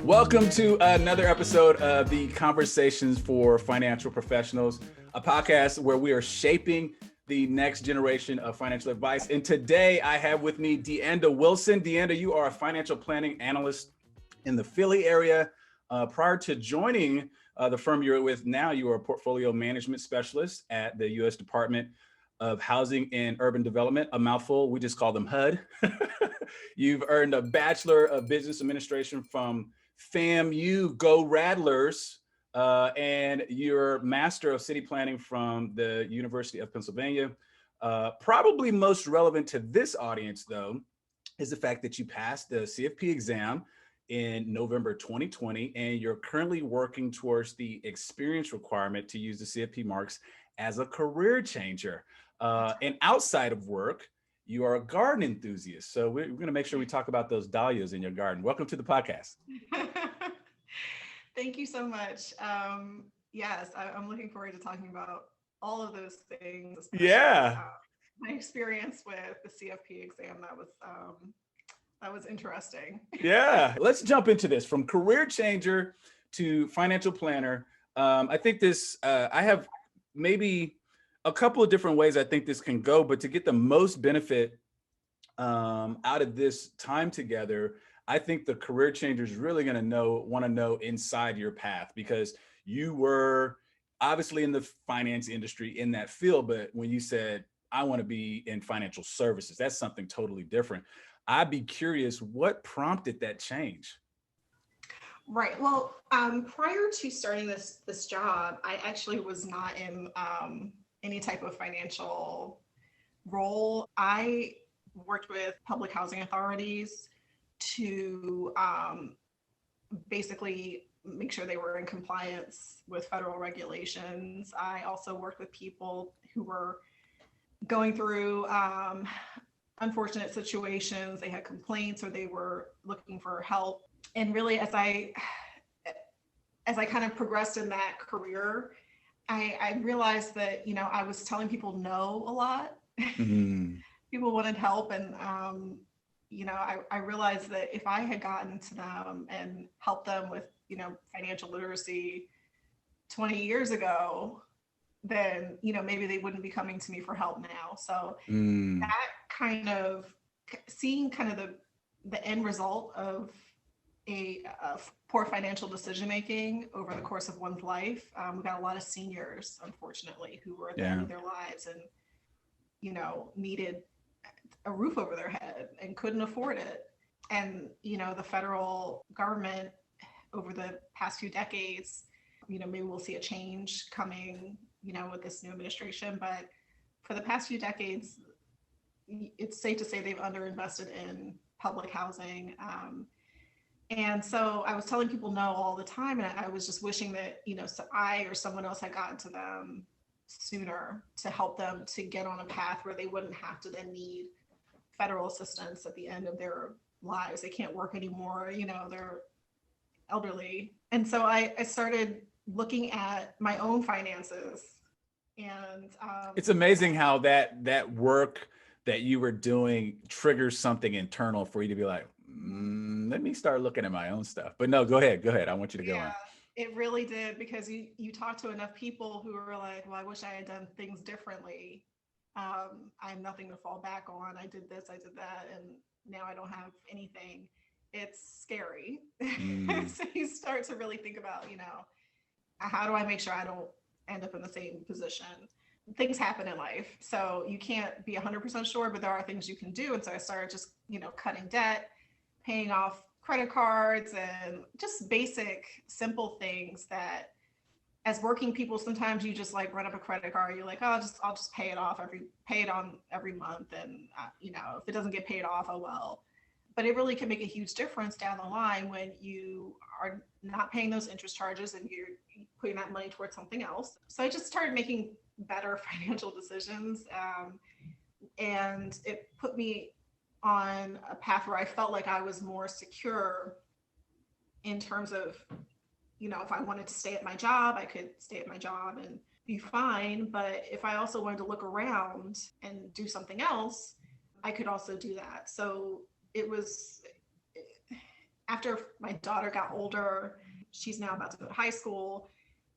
Welcome to another episode of the Conversations for Financial Professionals, a podcast where we are shaping the next generation of financial advice. And today I have with me Deanda Wilson. Deanda, you are a financial planning analyst in the Philly area. Prior to joining the firm you're with now, you are a portfolio management specialist at the U.S. Department of Housing and Urban Development, a mouthful. We just call them HUD. You've earned a Bachelor of Business Administration from FAMU, Go Rattlers, and your Master of City Planning from the University of Pennsylvania. Probably most relevant to this audience, though, is the fact that you passed the CFP exam in November 2020, and you're currently working towards the experience requirement to use the CFP marks as a career changer. And outside of work, you are a garden enthusiast. So we're going to make sure we talk about those dahlias in your garden. Welcome to the podcast. Thank you so much. Yes, I'm looking forward to talking about all of those things. Yeah. My experience with the CFP exam, that was interesting. Yeah. Let's jump into this from career changer to financial planner. I think I have maybe a couple of different ways I think this can go, but to get the most benefit out of this time together, I think the career changer is really going to want to know inside your path, because you were obviously in the finance industry in that field. But when you said, I want to be in financial services, that's something totally different. I'd be curious, what prompted that change? Right. Well, prior to starting this job, I actually was not in any type of financial role. I worked with public housing authorities to basically make sure they were in compliance with federal regulations. I also worked with people who were going through unfortunate situations. They had complaints or they were looking for help. And really, as I kind of progressed in that career, I realized that, I was telling people no a lot. Mm-hmm. People wanted help. And, I realized that if I had gotten to them and helped them with, financial literacy 20 years ago, then, maybe they wouldn't be coming to me for help now. So that kind of seeing kind of the end result of a poor financial decision-making over the course of one's life. We've got a lot of seniors, unfortunately, who were at the end of their lives and, needed a roof over their head and couldn't afford it. And, the federal government over the past few decades, maybe we'll see a change coming, with this new administration, but for the past few decades, it's safe to say they've underinvested in public housing. And so I was telling people no all the time. And I was just wishing that, so I or someone else had gotten to them sooner to help them to get on a path where they wouldn't have to then need federal assistance at the end of their lives. They can't work anymore, they're elderly. And so I started looking at my own finances. And it's amazing how that work that you were doing triggers something internal for you to be like, let me start looking at my own stuff. But no, go ahead. I want you to go on. It really did, because you talk to enough people who are like, well, I wish I had done things differently. I have nothing to fall back on. I did this, I did that, and now I don't have anything. It's scary. So you start to really think about, how do I make sure I don't end up in the same position? Things happen in life, so you can't be 100% sure, but there are things you can do. And so I started just, cutting debt, paying off credit cards, and just basic, simple things that as working people, sometimes you just like run up a credit card. You're like, oh, I'll just pay it on every month. And, if it doesn't get paid off, oh, well. But it really can make a huge difference down the line when you are not paying those interest charges and you're putting that money towards something else. So I just started making better financial decisions. And it put me on a path where I felt like I was more secure in terms of, if I wanted to stay at my job, I could stay at my job and be fine. But if I also wanted to look around and do something else, I could also do that. So it was after my daughter got older, she's now about to go to high school,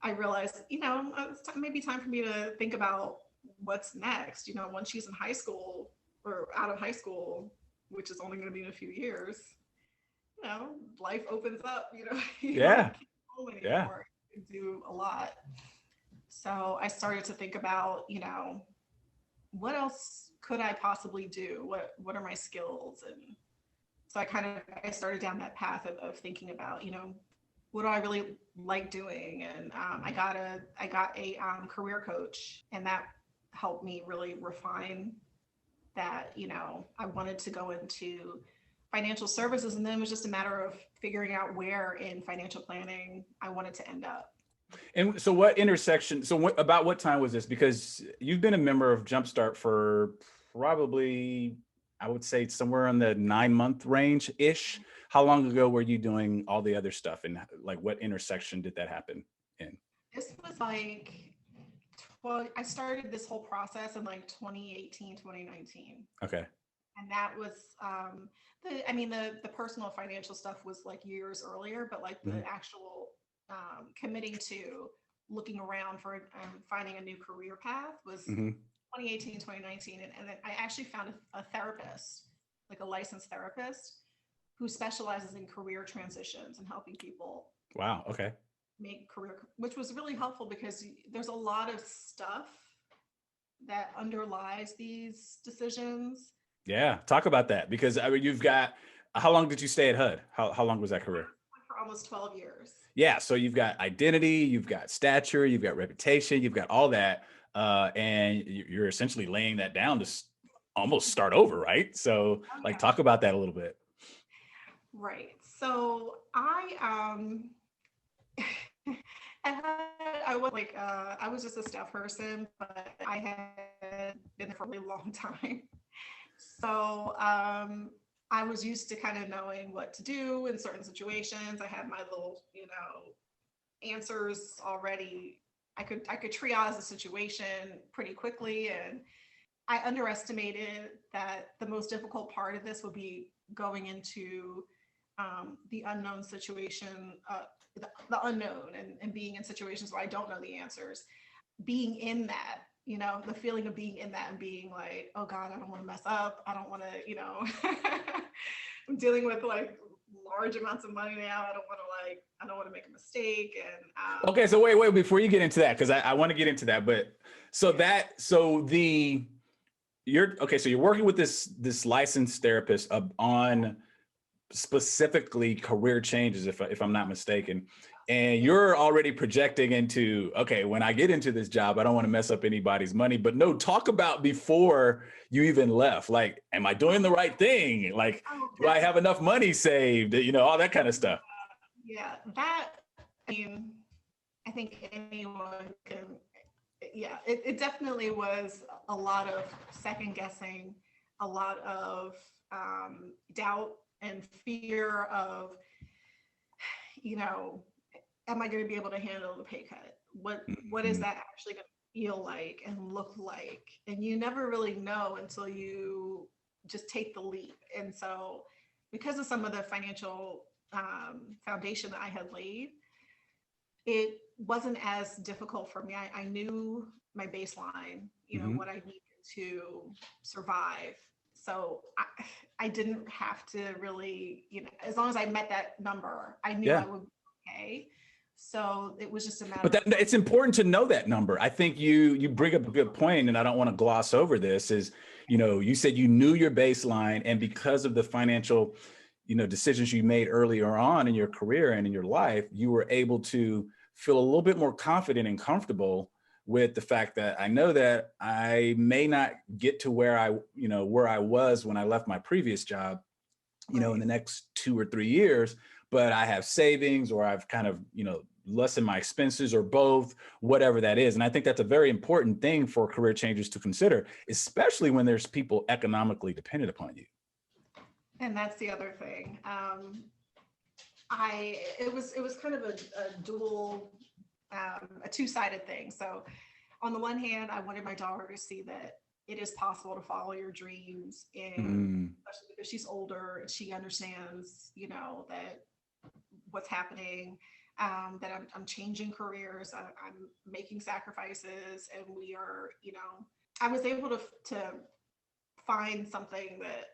I realized, it's maybe time for me to think about what's next. Once she's in high school or out of high school, which is only going to be in a few years, life opens up, you don't have Yeah. kids home Yeah. anymore. You can do a lot. So I started to think about, what else could I possibly do? What are my skills? And so I started down that path of thinking about, what do I really like doing? And I got a career coach, and that helped me really refine that. I wanted to go into financial services, and then it was just a matter of figuring out where in financial planning I wanted to end up. And so what intersection, about what time was this? Because you've been a member of Jumpstart for probably, I would say somewhere in the 9-month range ish. How long ago were you doing all the other stuff, and like what intersection did that happen in? This was like, well, I started this whole process in like 2018, 2019. Okay. And that was, the personal financial stuff was like years earlier, but like the actual committing to looking around for finding a new career path was 2018, 2019. And then I actually found a therapist, like a licensed therapist who specializes in career transitions and helping people. Wow. Okay. Make career, which was really helpful because there's a lot of stuff that underlies these decisions. Yeah. Talk about that, because I mean, you've got, how long did you stay at HUD? How long was that career? For almost 12 years. Yeah. So you've got identity, you've got stature, you've got reputation, you've got all that. And you're essentially laying that down to almost start over, right? So talk about that a little bit. Right. So I I was just a staff person, but I had been there for a really long time. So I was used to kind of knowing what to do in certain situations. I had my little, answers already. I could triage the situation pretty quickly, and I underestimated that the most difficult part of this would be going into the unknown situation, the unknown, and being in situations where I don't know the answers, being in that, the feeling of being in that and being like, oh God, I don't want to mess up. I don't want to, I'm dealing with like large amounts of money now. I don't want to make a mistake. And okay, so wait, before you get into that, because I want to get into that, but so you're working with this licensed therapist on specifically career changes, if I'm not mistaken, and you're already projecting into, okay, when I get into this job, I don't want to mess up anybody's money. But no, talk about before you even left. Like, am I doing the right thing? Like, do I have enough money saved? All that kind of stuff. Yeah, I think anyone can. Yeah, it definitely was a lot of second guessing, a lot of doubt and fear of, am I going to be able to handle the pay cut? What is that actually going to feel like and look like? And you never really know until you just take the leap. And so because of some of the financial foundation that I had laid, it wasn't as difficult for me. I knew my baseline, what I needed to survive. So I didn't have to really, as long as I met that number, I knew I would be okay. So it was just a matter. But it's important to know that number. I think you bring up a good point, and I don't want to gloss over this. Is you said you knew your baseline, and because of the financial, decisions you made earlier on in your career and in your life, you were able to feel a little bit more confident and comfortable with the fact that I know that I may not get to where I was when I left my previous job, in the next 2 or 3 years, but I have savings, or I've kind of, lessened my expenses, or both, whatever that is. And I think that's a very important thing for career changers to consider, especially when there's people economically dependent upon you. And that's the other thing. It was kind of a dual, a two-sided thing. So on the one hand, I wanted my daughter to see that it is possible to follow your dreams, and especially because she's older and she understands, that what's happening, that I'm changing careers, I'm making sacrifices, and we are, I was able to find something that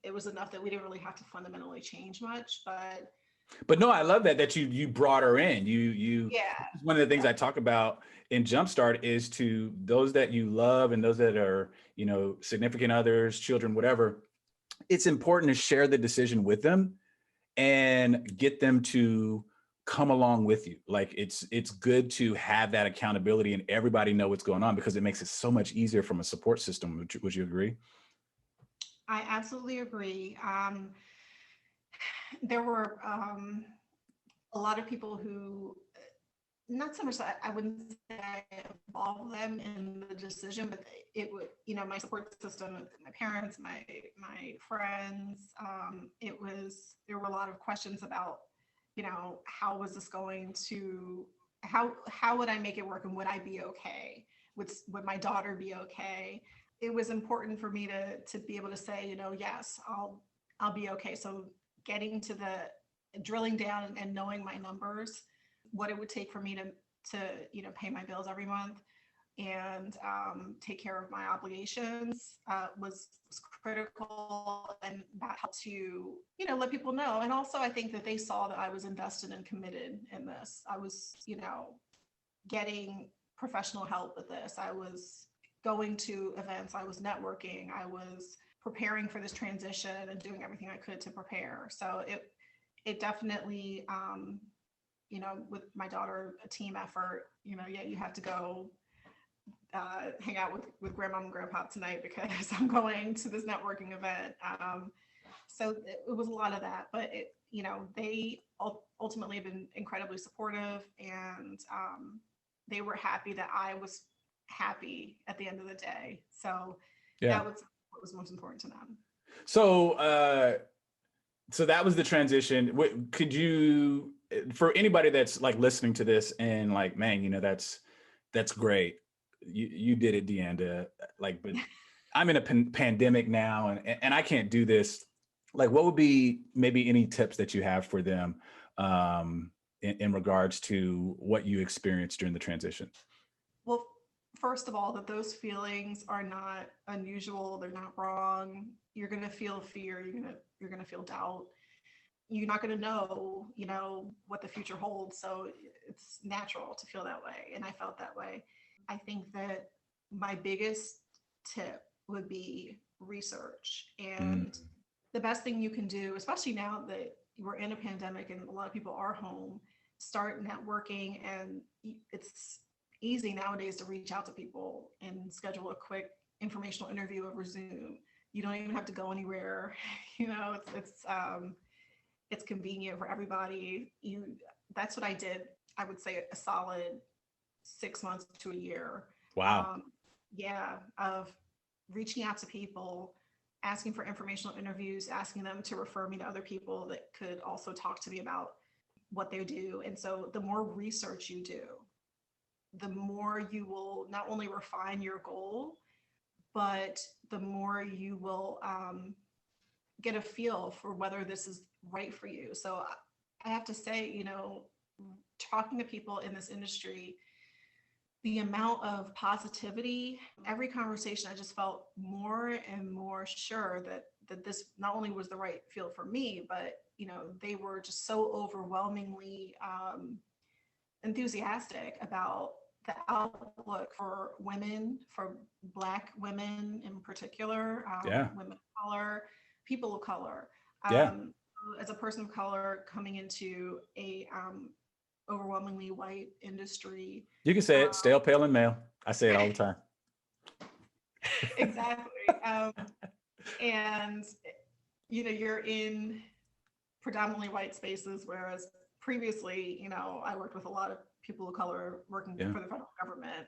it was enough that we didn't really have to fundamentally change much, but no, I love that you brought her in. You yeah. One of the things I talk about in Jumpstart is to those that you love and those that are, significant others, children, whatever. It's important to share the decision with them and get them to come along with you. Like it's good to have that accountability and everybody know what's going on, because it makes it so much easier from a support system. Would you agree? I absolutely agree. There were a lot of people who, not so much that I wouldn't say I involved them in the decision, but it would, my support system, my parents, my friends, there were a lot of questions about, how was this going to, how would I make it work, and would I be okay? Would my daughter be okay? It was important for me to be able to say, yes, I'll be okay. So getting to drilling down and knowing my numbers, what it would take for me to pay my bills every month and take care of my obligations was critical, and that helped to let people know. And also I think that they saw that I was invested and committed in this. I was getting professional help with this. I was going to events, I was networking, I was preparing for this transition and doing everything I could to prepare. So it definitely with my daughter, a team effort. You have to go hang out with grandma and grandpa tonight because I'm going to this networking event. So it was a lot of that, but they ultimately have been incredibly supportive, and they were happy that I was happy at the end of the day. So that was what was most important to them. So, so that was the transition. Could you, for anybody that's like listening to this and like, man, that's great. You did it, Deanda. Like, but I'm in a pandemic now, and I can't do this. Like, what would be maybe any tips that you have for them in regards to what you experienced during the transition? Well, first of all, that those feelings are not unusual. They're not wrong. You're going to feel fear. You're going to feel doubt. You're not going to know, what the future holds. So it's natural to feel that way. And I felt that way. I think that my biggest tip would be research. And the best thing you can do, especially now that we're in a pandemic and a lot of people are home, start networking. And it's easy nowadays to reach out to people and schedule a quick informational interview over Zoom. You don't even have to go anywhere. It's convenient for everybody. That's what I did. I would say a solid 6 months to a year. Wow. Of reaching out to people, asking for informational interviews, asking them to refer me to other people that could also talk to me about what they do. And so the more research you do, the more you will not only refine your goal, but the more you will get a feel for whether this is right for you. So I have to say, talking to people in this industry, the amount of positivity, every conversation, I just felt more and more sure that this not only was the right field for me, but they were just so overwhelmingly enthusiastic about the outlook for women, for Black women in particular, women of color, people of color. As a person of color coming into a overwhelmingly white industry. You can say it, stale, pale, and male. I say it all the time. Exactly. And, you're in predominantly white spaces, whereas previously, I worked with a lot of people of color working for the federal government.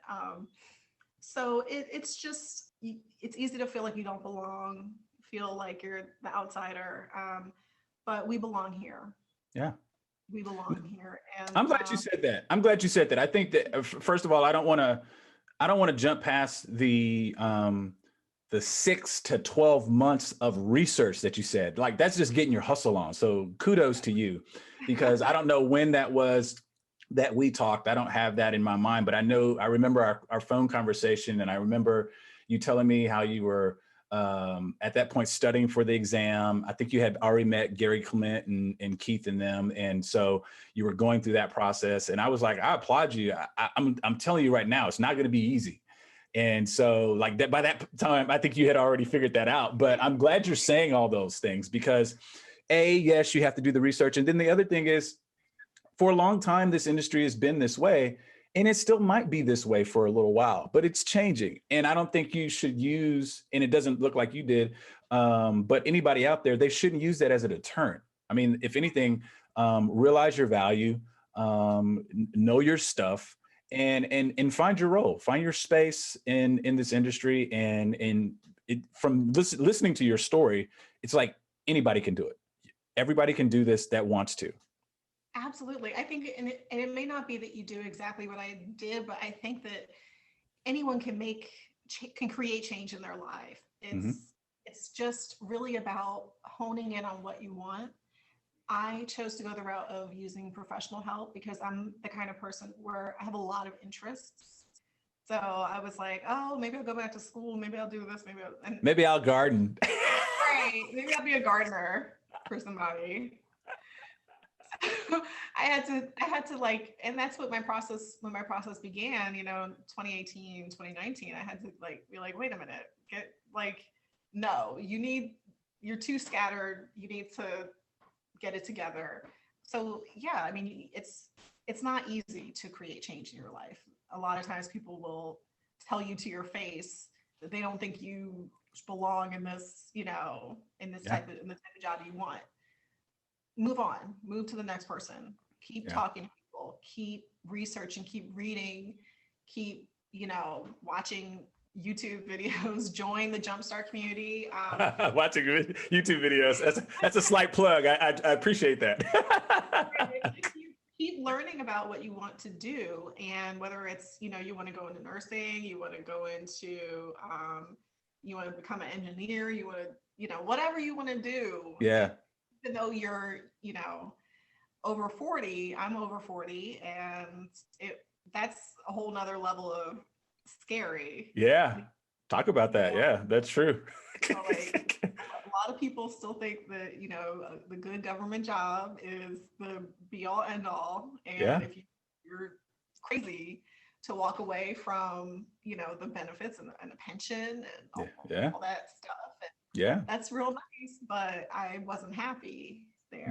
So it's just, it's easy to feel like you don't belong, feel like you're the outsider, but we belong here. Yeah. We belong here. And I'm glad you said that. I think that, first of all, I don't want to, I don't want to jump past the 6 to 12 months of research that you said. Like, that's just getting your hustle on. So kudos to you, because I don't know when that was that we talked. I don't have that in my mind, but I remember our phone conversation, and I remember you telling me how you were at that point studying for the exam. I think you had already met Gary Clement and Keith and them. And so you were going through that process. And I was like, I applaud you. I'm telling you right now, it's not going to be easy. And so like that, by that time, I think you had already figured that out. But I'm glad you're saying all those things, because yes, you have to do the research. And then the other thing is, for a long time, this industry has been this way, and it still might be this way for a little while, but it's changing. And I don't think you should use, and it doesn't look like you did, but anybody out there, they shouldn't use that as a deterrent. I mean, if anything, realize your value, know your stuff, and find your role, find your space in this industry. And from listening to your story, it's like anybody can do it. Everybody can do this that wants to. Absolutely. I think, and it may not be that you do exactly what I did, but I think that anyone can create change in their life. It's just really about honing in on what you want. I chose to go the route of using professional help because I'm the kind of person where I have a lot of interests. So I was like, oh, maybe I'll go back to school. Maybe I'll do this. Maybe I'll garden. Right. Maybe I'll be a gardener for somebody. I had to like, and that's what when my process began, 2018, 2019, I had to be like, wait a minute, no, you're too scattered. You need to get it together. So yeah, I mean, it's not easy to create change in your life. A lot of times people will tell you to your face that they don't think you belong in this, in this type of job you want. Move on, move to the next person, keep talking to people, keep researching, keep reading, keep, watching YouTube videos, join the Jumpstart community. Watching YouTube videos, that's a slight plug. I appreciate that. Keep learning about what you want to do. And whether it's, you want to go into nursing, you want to go into, you want to become an engineer, you want to, whatever you want to do. Yeah. Even though you're, over 40, I'm over 40, and that's a whole nother level of scary. Yeah. Talk about that. Yeah, that's true. So a lot of people still think that, the good government job is the be all end all. And if you're crazy to walk away from, the benefits and the pension and all that stuff. That's real nice, but I wasn't happy there.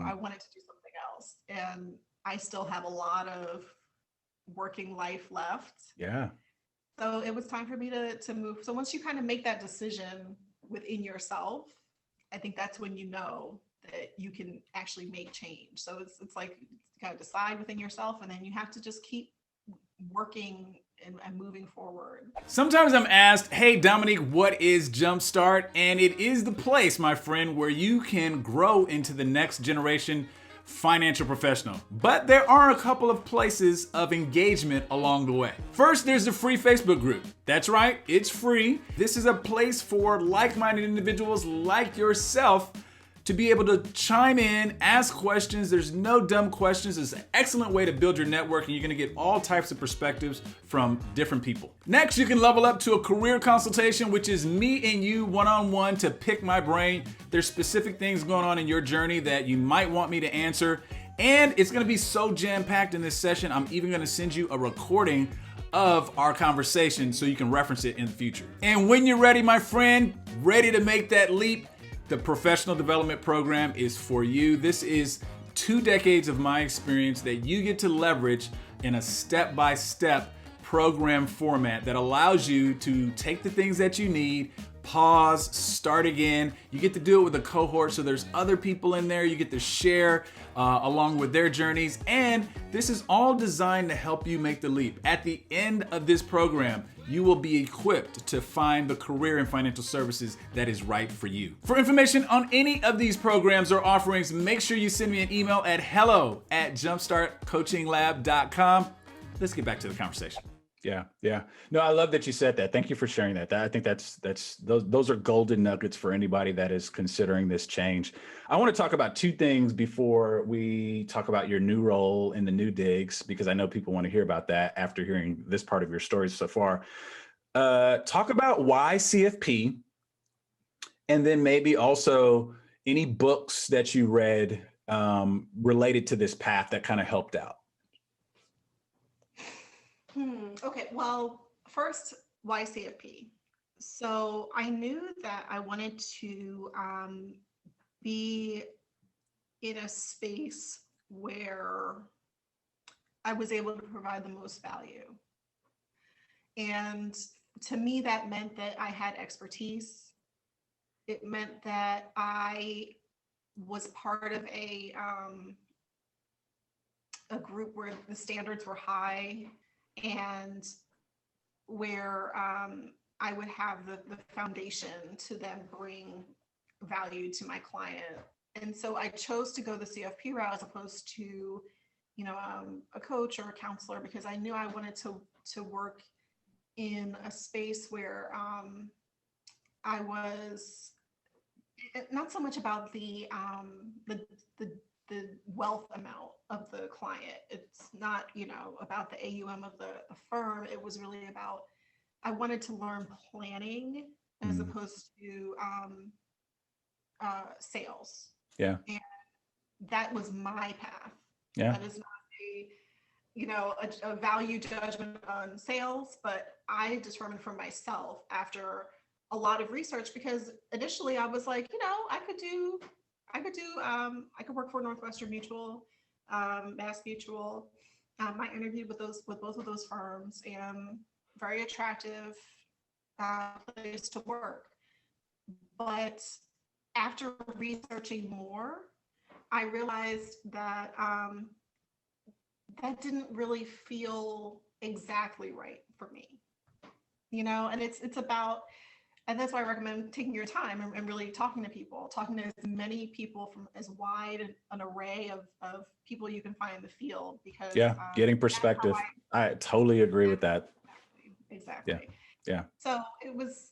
I wanted to do something else, and I still have a lot of working life left. Yeah. So it was time for me to move. So once you kind of make that decision within yourself, I think that's when you know that you can actually make change. So it's like you kind of decide within yourself, and then you have to just keep working and moving forward. Sometimes I'm asked, hey, Dominique, what is Jumpstart? And it is the place, my friend, where you can grow into the next generation financial professional. But there are a couple of places of engagement along the way. First, there's the free Facebook group. That's right, it's free. This is a place for like-minded individuals like yourself to be able to chime in, ask questions. There's no dumb questions. It's an excellent way to build your network, and you're gonna get all types of perspectives from different people. Next, you can level up to a career consultation, which is me and you one-on-one to pick my brain. There's specific things going on in your journey that you might want me to answer, and it's gonna be so jam-packed in this session, I'm even gonna send you a recording of our conversation so you can reference it in the future. And when you're ready, my friend, ready to make that leap, the professional development program is for you. This is 2 decades of my experience that you get to leverage in a step-by-step program format that allows you to take the things that you need, pause, start again. You get to do it with a cohort, so there's other people in there. You get to share along with their journeys, and this is all designed to help you make the leap. At the end of this program, you will be equipped to find the career in financial services that is right for you. For information on any of these programs or offerings, make sure you send me an email at hello@jumpstartcoachinglab.com. Let's get back to the conversation. Yeah. Yeah. No, I love that you said that. Thank you for sharing that. I think those are golden nuggets for anybody that is considering this change. I want to talk about two things before we talk about your new role in the new digs, because I know people want to hear about that after hearing this part of your story so far. Talk about why CFP, and then maybe also any books that you read related to this path that kind of helped out. Okay, well, first, why CFP? So I knew that I wanted to be in a space where I was able to provide the most value. And to me, that meant that I had expertise. It meant that I was part of a group where the standards were high and where I would have the foundation to then bring value to my client. And so I chose to go the CFP route as opposed to, a coach or a counselor, because I knew I wanted to work in a space where I was not so much about the wealth amount of the client. It's not, about the AUM of the firm. It was really about, I wanted to learn planning as opposed to sales. Yeah. And that was my path. Yeah. That is not a value judgment on sales, but I determined for myself after a lot of research, because initially I was like, I could work for Northwestern Mutual, Mass Mutual. I interviewed with both of those firms, and very attractive place to work. But after researching more, I realized that that didn't really feel exactly right for me, and it's about, and that's why I recommend taking your time and really talking to as many people from as wide an array of people you can find in the field, because getting perspective. I totally agree with that. Exactly. Yeah. So it was,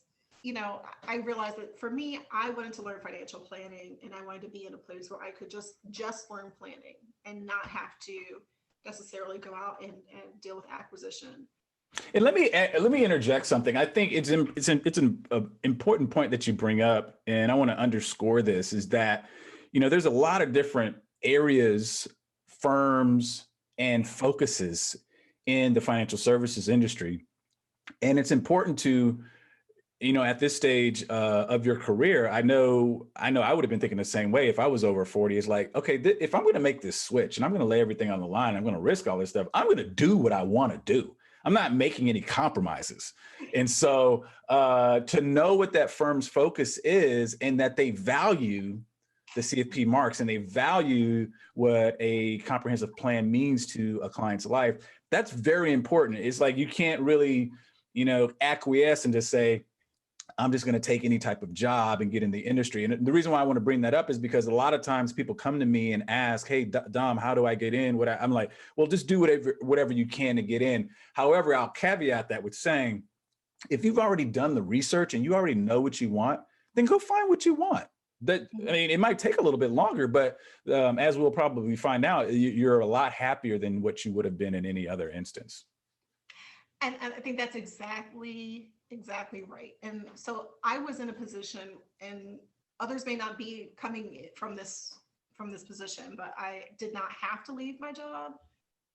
I realized that for me, I wanted to learn financial planning, and I wanted to be in a place where I could just learn planning and not have to necessarily go out and deal with acquisition. And let me interject something. I think it's an important point that you bring up, and I want to underscore this, is that, there's a lot of different areas, firms, and focuses in the financial services industry. And it's important to, at this stage of your career, I know I would have been thinking the same way if I was over 40. It's like, okay, if I'm going to make this switch and I'm going to lay everything on the line, I'm going to risk all this stuff, I'm going to do what I want to do. I'm not making any compromises. And so to know what that firm's focus is, and that they value the CFP marks and they value what a comprehensive plan means to a client's life, that's very important. It's like, you can't really, acquiesce and just say, I'm just going to take any type of job and get in the industry. And the reason why I want to bring that up is because a lot of times people come to me and ask, hey, Dom, how do I get in? I'm like, well, just do whatever you can to get in. However, I'll caveat that with saying, if you've already done the research and you already know what you want, then go find what you want. It might take a little bit longer, but as we'll probably find out, you're a lot happier than what you would have been in any other instance. And I think that's exactly right. And so I was in a position, and others may not be coming from this position, but I did not have to leave my job.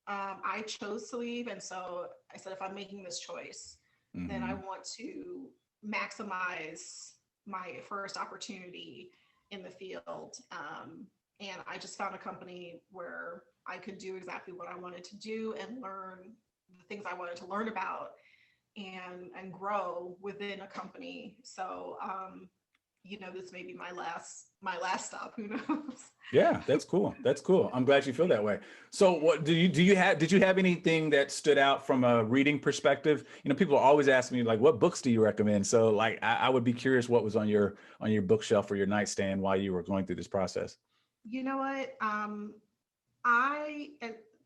I chose to leave. And so I said, if I'm making this choice, then I want to maximize my first opportunity in the field. And I just found a company where I could do exactly what I wanted to do and learn the things I wanted to learn about, and grow within a company. So, this may be my last stop. Who knows? Yeah, that's cool. That's cool. I'm glad you feel that way. So what did you have anything that stood out from a reading perspective? People always ask me, like, what books do you recommend? So like, I would be curious what was on your bookshelf or your nightstand while you were going through this process. You know what?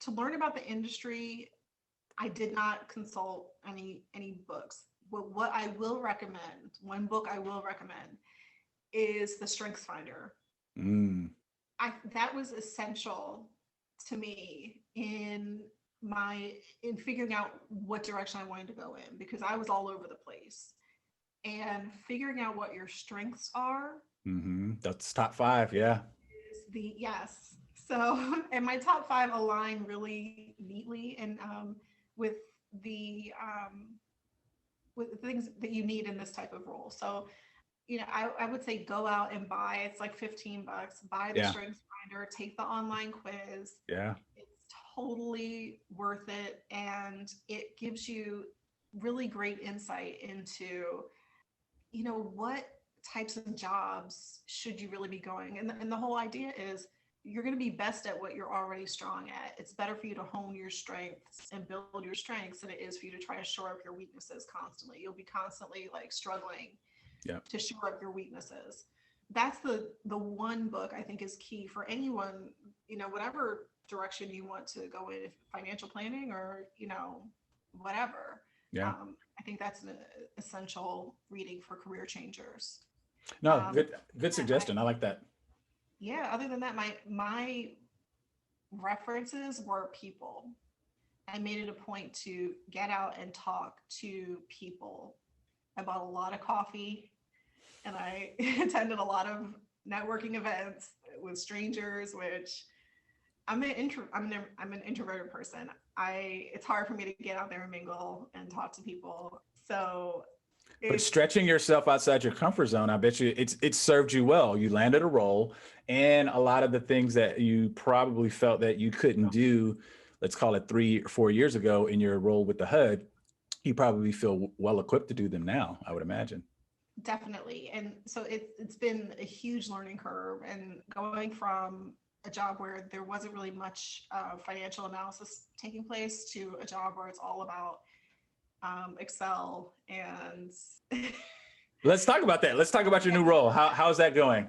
To learn about the industry, I did not consult any books. But what I will recommend, one book I will recommend, is The Strengths Finder. Mm. That was essential to me in figuring out what direction I wanted to go in, because I was all over the place. And figuring out what your strengths are. Mm-hmm. That's top 5. Yeah. Is yes. So, and my top 5 align really neatly and with the things that you need in this type of role. So, I would say go out and buy. It's like $15. Buy the Strengths Finder. Take the online quiz. Yeah. It's totally worth it, and it gives you really great insight into what types of jobs should you really be going. And the whole idea is you're going to be best at what you're already strong at. It's better for you to hone your strengths and build your strengths than it is for you to try to shore up your weaknesses constantly. You'll be constantly like struggling to shore up your weaknesses. That's the one book I think is key for anyone, whatever direction you want to go in, if financial planning or, whatever. Yeah. I think that's an essential reading for career changers. No, good suggestion. I like that. Yeah. Other than that, my references were people. I made it a point to get out and talk to people. I bought a lot of coffee, and I attended a lot of networking events with strangers, which I'm an introverted person. It's hard for me to get out there and mingle and talk to people. So, but stretching yourself outside your comfort zone, I bet you it's served you well. You landed a role, and a lot of the things that you probably felt that you couldn't do, let's call it 3 or 4 years ago in your role with the HUD, you probably feel well equipped to do them now, I would imagine. Definitely. And so it's been a huge learning curve, and going from a job where there wasn't really much financial analysis taking place to a job where it's all about Excel and Let's talk about that. Let's talk about your new role. How's that going?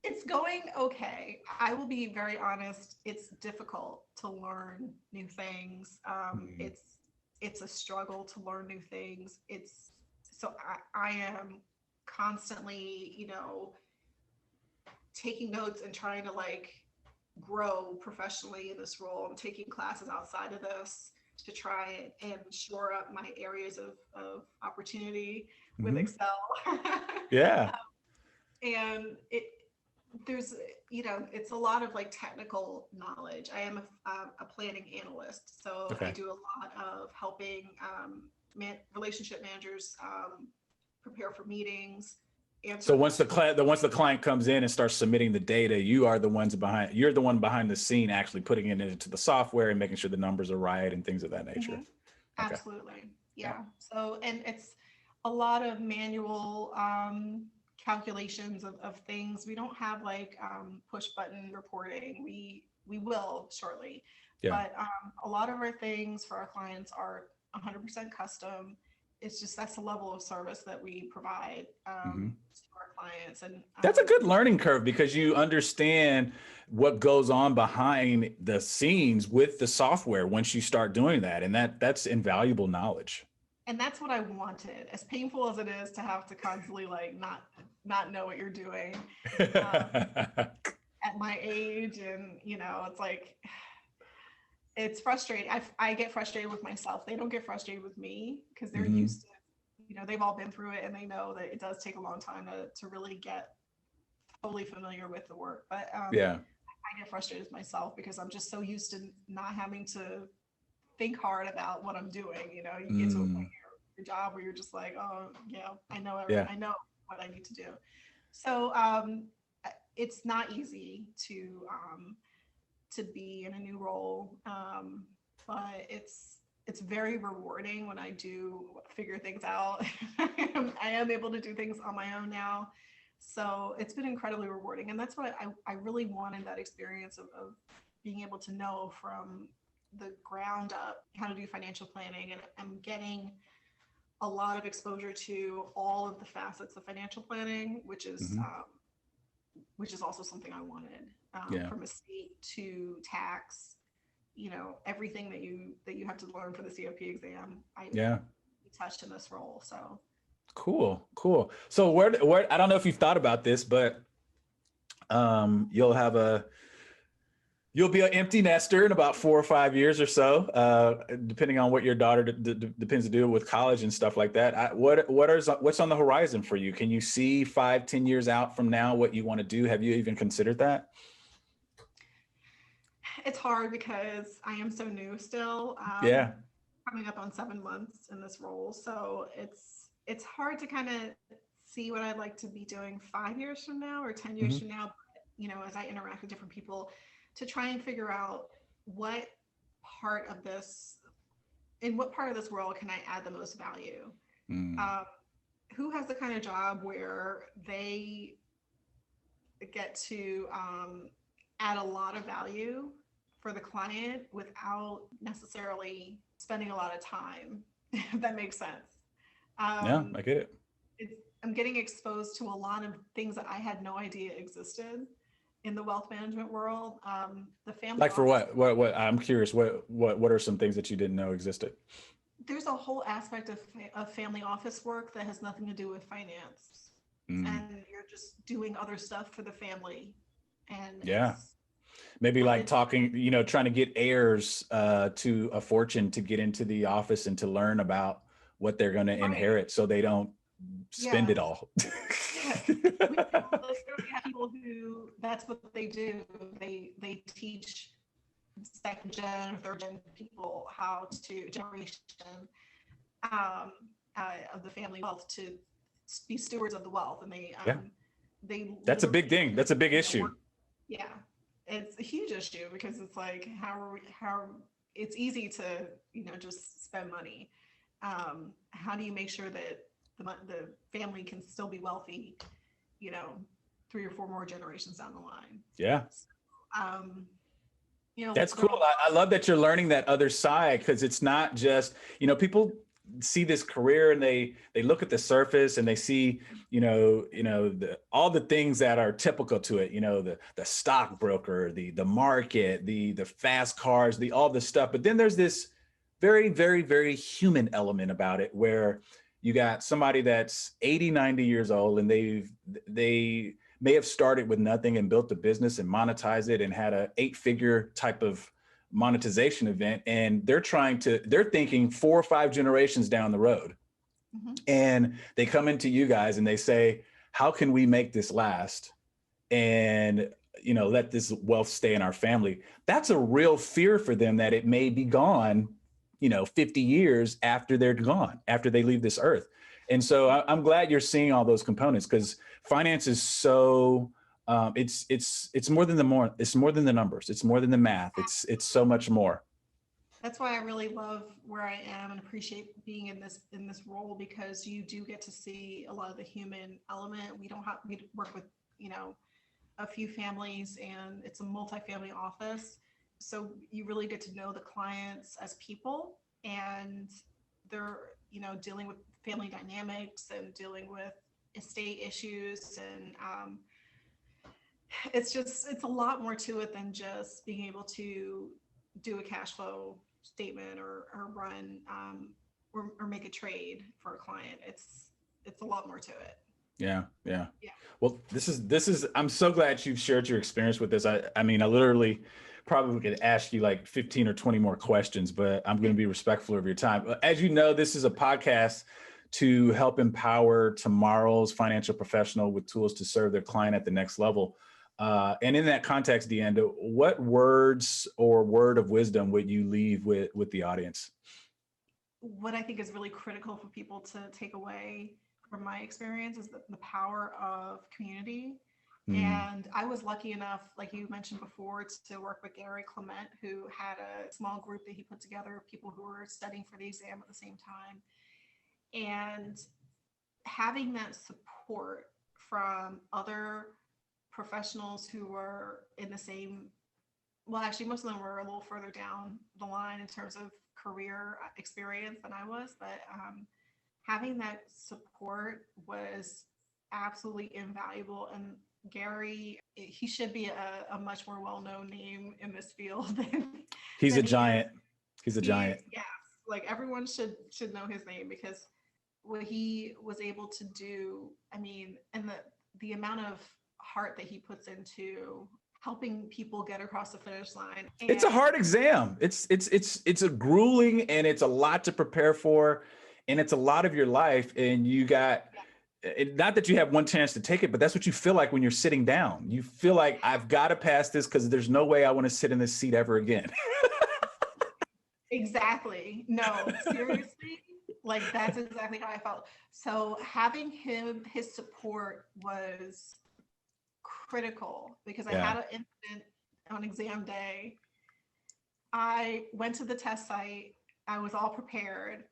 It's going okay. I will be very honest. It's difficult to learn new things. It's a struggle to learn new things. I am constantly, taking notes and trying to grow professionally in this role. I'm taking classes outside of this to try and shore up my areas of opportunity with Excel. Yeah. And there's, it's a lot of technical knowledge. I am a planning analyst, so I do a lot of helping relationship managers prepare for meetings. So once the client comes in and starts submitting the data, you're the one behind the scene actually putting it into the software and making sure the numbers are right and things of that nature. Mm-hmm. Absolutely. Yeah. So, and it's a lot of manual calculations of things. We don't have push button reporting. We will shortly, but a lot of our things for our clients are 100% custom. It's just that's the level of service that we provide to our clients. And that's a good learning curve, because you understand what goes on behind the scenes with the software once you start doing that. And that's invaluable knowledge. And that's what I wanted, as painful as it is to have to constantly not know what you're doing at my age. And, it's frustrating. I get frustrated with myself. They don't get frustrated with me because they're used to, they've all been through it, and they know that it does take a long time to really get totally familiar with the work. But I get frustrated with myself because I'm just so used to not having to think hard about what I'm doing. You get to a point in your job where you're just like, oh yeah, I know everything. I know what I need to do. So it's not easy to be in a new role, but it's very rewarding when I do figure things out. I am able to do things on my own now, so it's been incredibly rewarding. And that's what I really wanted, that experience of being able to know from the ground up how to do financial planning, and I'm getting a lot of exposure to all of the facets of financial planning, which is also something I wanted, from estate to tax everything that you have to learn for the COP exam, I Yeah. touched in this role. So Cool. Cool. So where, I don't know if you've thought about this, but you'll have you'll be an empty nester in about 4 or 5 years or so, depending on what your daughter depends to do with college and stuff like that. What's on the horizon for you? Can you see 5, 10 years out from now what you want to do? Have you even considered that? it's hard because I am so new still. Yeah. Coming up on 7 months in this role, so it's hard to kind of see what I'd like to be doing 5 years from now or 10 years Mhm. from now. But, as I interact with different people, to try and figure out what part of this in what part of this world can I add the most value. Mm. Um, who has the kind of job where they get to add a lot of value for the client without necessarily spending a lot of time, if that makes sense. Yeah, Um, I get it. it's, I'm getting exposed to a lot of things that I had no idea existed in the wealth management world. The family Like for office, what I'm curious, what are some things that you didn't know existed? there's a whole aspect of family office work that has nothing to do with finance. Mm. And you're just doing other stuff for the family. And Yeah. Maybe like it's talking, trying to get heirs to a fortune to get into the office and to learn about what they're going to right. inherit so they don't spend it Yes. all. Yes. We literally have people who that's what they do. They teach second gen or third gen people how to generation um, of the family wealth to be stewards of the wealth, and Yeah, they that's a big literally thing. That's a big issue. work. Yeah, it's a huge issue because it's like how it's easy to just spend money. How do you make sure that the family can still be wealthy, you know, 3 or 4 more generations down the line? Yeah. Um, That's there cool. are a lot. I love that you're learning that other side because it's not just, people see this career and they look at the surface and they see, all the things that are typical to it, the stockbroker, the market, the fast cars, all this stuff. But then there's this very, very, very human element about it where you got somebody that's 80, 90 years old and they may have started with nothing and built a business and monetized it and had a 8-figure type of monetization event. And they're thinking 4 or 5 generations down the road. Mhm. And they come into you guys and they say, how can we make this last? And, let this wealth stay in our family. That's a real fear for them that it may be gone, 50 years after they're gone, after they leave this earth. And so I'm glad you're seeing all those components because finance is so it's more than it's more than the numbers. It's more than the math. It's so much more. That's why I really love where I am and appreciate being in this role, because you do get to see a lot of the human element. We work with, a few families, and it's a multifamily office. So you really get to know the clients as people, and they're, dealing with family dynamics and dealing with estate issues. And it's a lot more to it than just being able to do a cash flow statement or run or make a trade for a client. It's a lot more to it. Yeah. Yeah. Yeah. Well, this is, I'm so glad you've shared your experience with this. I mean, I literally probably could ask you like 15 or 20 more questions, but I'm going to be respectful of your time. As you know, this is a podcast to help empower tomorrow's financial professional with tools to serve their client at the next level. And in that context, Deanda, what words or word of wisdom would you leave with the audience? What I think is really critical for people to take away from my experience is the power of community. Mm, And I was lucky enough, like you mentioned before, to work with Gary Clement, who had a small group that he put together of people who were studying for the exam at the same time. And having that support from other professionals who were in the same, well, actually, most of them were a little further down the line in terms of career experience than I was, but having that support was absolutely invaluable. And Gary, he should be a much more well-known name in this field than He's a than he giant. is. He's a giant. Yes, like everyone should know his name because what he was able to do, I mean, and the amount of heart that he puts into helping people get across the finish line. It's a hard exam. It's a grueling, and it's a lot to prepare for, and it's a lot of your life. And you got, not that you have one chance to take it, but that's what you feel like when you're sitting down. You feel like I've got to pass this because there's no way I want to sit in this seat ever again. Exactly. No, seriously, like that's exactly how I felt. So having his support was critical because I had an incident on exam day. I went to the test site. I was all prepared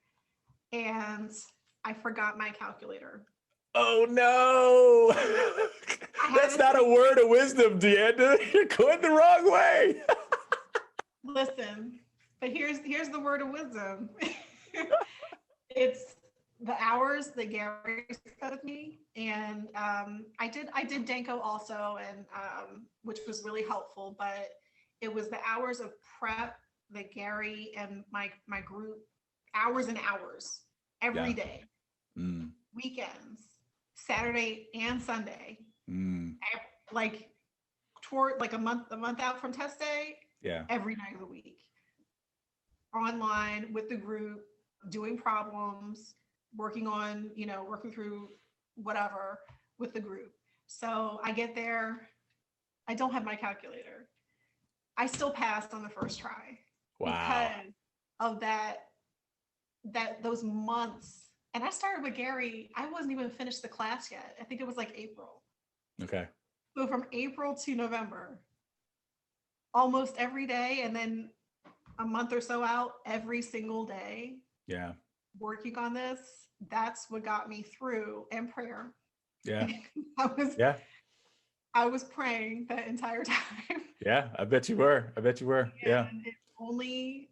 and I forgot my calculator. Oh no. That's not a word of wisdom, Deanda. You're going the wrong way. Listen, but here's the word of wisdom. It's the hours that Gary spent with me, and I did Danko also, and which was really helpful. But it was the hours of prep that Gary and my group, hours and hours every day, weekends, Saturday and Sunday, like toward like a month out from test day, every night of the week, online with the group, doing problems, working through whatever with the group. So I get there, I don't have my calculator. I still passed on the first try. Wow. Because of those months. And I started with Gary, I wasn't even finished the class yet. I think it was like April. Okay. So from April to November, almost every day, and then a month or so out, every single day. Yeah. Working on this, that's what got me through, and prayer. Yeah. I was praying that entire time. Yeah, I bet you were. Yeah. And it only,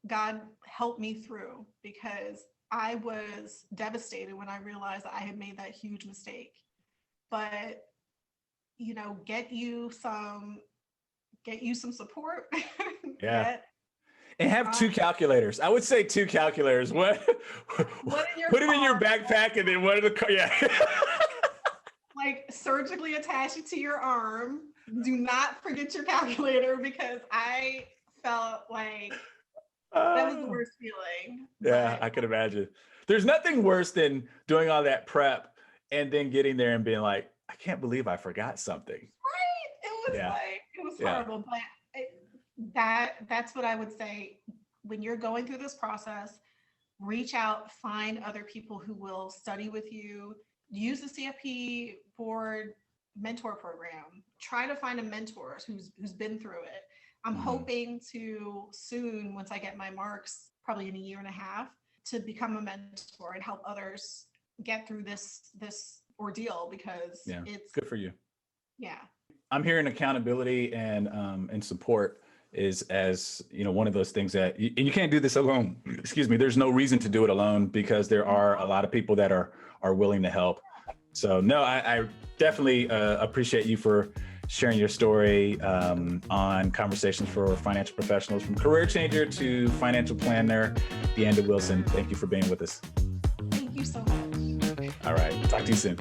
God helped me through because I was devastated when I realized that I had made that huge mistake. But, get you some support. Yeah. And have two calculators. I would say two calculators. Put it in your backpack, and then one in the car. Yeah. Like surgically attach it to your arm. Do not forget your calculator because I felt like that was the worst feeling. Yeah, I could imagine. There's nothing worse than doing all that prep and then getting there and being like, I can't believe I forgot something. Right. It was horrible. But that's what I would say. When you're going through this process, reach out, find other people who will study with you. Use the CFP board mentor program. Try to find a mentor who's been through it. I'm hoping to soon, once I get my marks, probably in a year and a half, to become a mentor and help others get through this ordeal because it's good for you. Yeah. I'm hearing accountability and support is as one of those things that you can't do this alone. Excuse me. There's no reason to do it alone because there are a lot of people that are willing to help. So no, I definitely appreciate you for sharing your story on Conversations for Financial Professionals, from career changer to financial planner. Deanda Wilson, thank you for being with us. Thank you so much. All right. Talk to you soon.